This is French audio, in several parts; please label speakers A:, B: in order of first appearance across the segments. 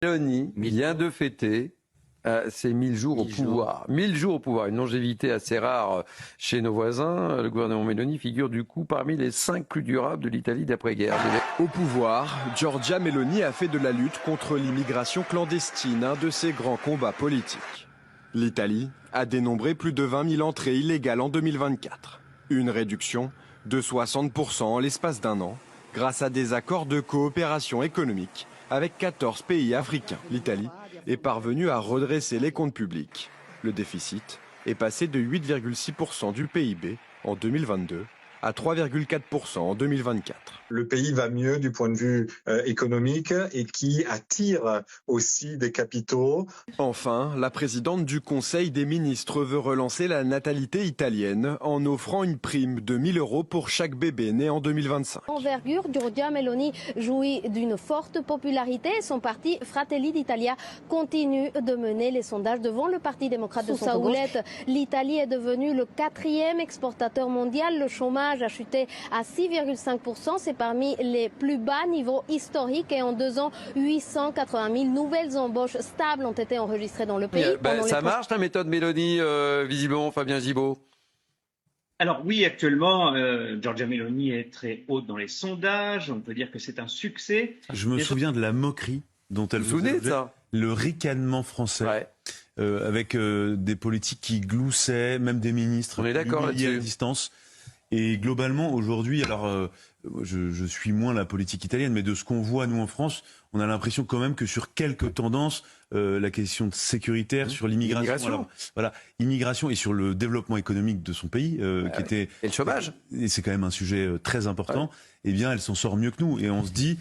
A: Meloni vient de fêter ses 1000 jours au pouvoir. 1000 jours au pouvoir, une longévité assez rare chez nos voisins. Le gouvernement Meloni figure du coup parmi les 5 plus durables de l'Italie d'après-guerre.
B: Au pouvoir, Giorgia Meloni a fait de la lutte contre l'immigration clandestine un de ses grands combats politiques. L'Italie a dénombré plus de 20 000 entrées illégales en 2024. Une réduction de 60% en l'espace d'un an, grâce à des accords de coopération économique avec 14 pays africains. L'Italie est parvenue à redresser les comptes publics. Le déficit est passé de 8,6% du PIB en 2022 à 3,4% en 2024.
C: Le pays va mieux du point de vue économique et qui attire aussi des capitaux.
B: Enfin, la présidente du Conseil des ministres veut relancer la natalité italienne en offrant une prime de 1 000 € pour chaque bébé né en 2025.
D: Envergure, Giorgia Meloni jouit d'une forte popularité. Son parti Fratelli d'Italia continue de mener les sondages devant le Parti démocrate de sa houlette. L'Italie est devenue le 4e exportateur mondial. Le chômage a chuté à 6,5%. C'est parmi les plus bas niveaux historiques. Et en 2 ans, 880 000 nouvelles embauches stables ont été enregistrées dans le pays.
A: Ça marche la méthode Meloni, visiblement, Fabien Gibault?
E: Alors oui, actuellement, Giorgia Meloni est très haute dans les sondages. On peut dire que c'est un succès.
F: Je me souviens de la moquerie dont elle
A: vous souvenez de ça?
F: Le ricanement français, avec des politiques qui gloussaient, même des ministres.
A: On est d'accord là-dessus.
F: À distance. Et globalement, aujourd'hui, alors je suis moins la politique italienne, mais de ce qu'on voit, nous, en France, on a l'impression quand même que sur quelques tendances, la question sécuritaire, sur l'immigration, immigration et sur le développement économique de son pays, qui était...
A: Et le chômage.
F: Et c'est quand même un sujet très important. Eh bien, elle s'en sort mieux que nous. Et on se dit,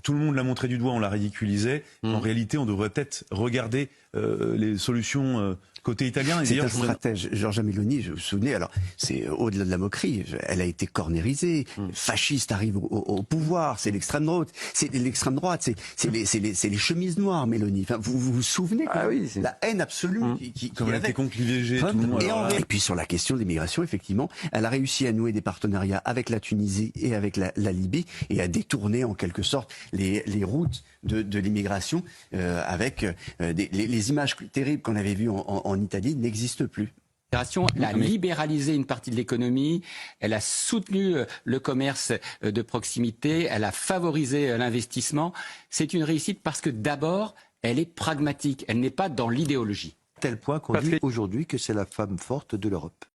F: tout le monde l'a montré du doigt, on la ridiculisait. En réalité, on devrait peut-être regarder les solutions côté italien.
G: C'est un stratège. Giorgia Meloni, je vous souvenez, alors c'est au-delà de la moquerie, elle a été cornérisée, fasciste arrive au pouvoir, c'est l'extrême droite, c'est les chemises noires, Meloni. Enfin, vous vous souvenez la haine absolue
F: comme elle était contre l'IVG, tout le monde.
G: Et puis sur la question de l'immigration, effectivement, elle a réussi à nouer des partenariats avec la Tunisie et avec la Libye et à détourner en quelque sorte les routes de l'immigration avec les images terribles qu'on avait vues en Italie n'existent plus.
H: Elle a libéralisé une partie de l'économie, elle a soutenu le commerce de proximité, elle a favorisé l'investissement. C'est une réussite parce que d'abord, elle est pragmatique, elle n'est pas dans l'idéologie.
I: À tel point qu'on dit aujourd'hui que c'est la femme forte de l'Europe.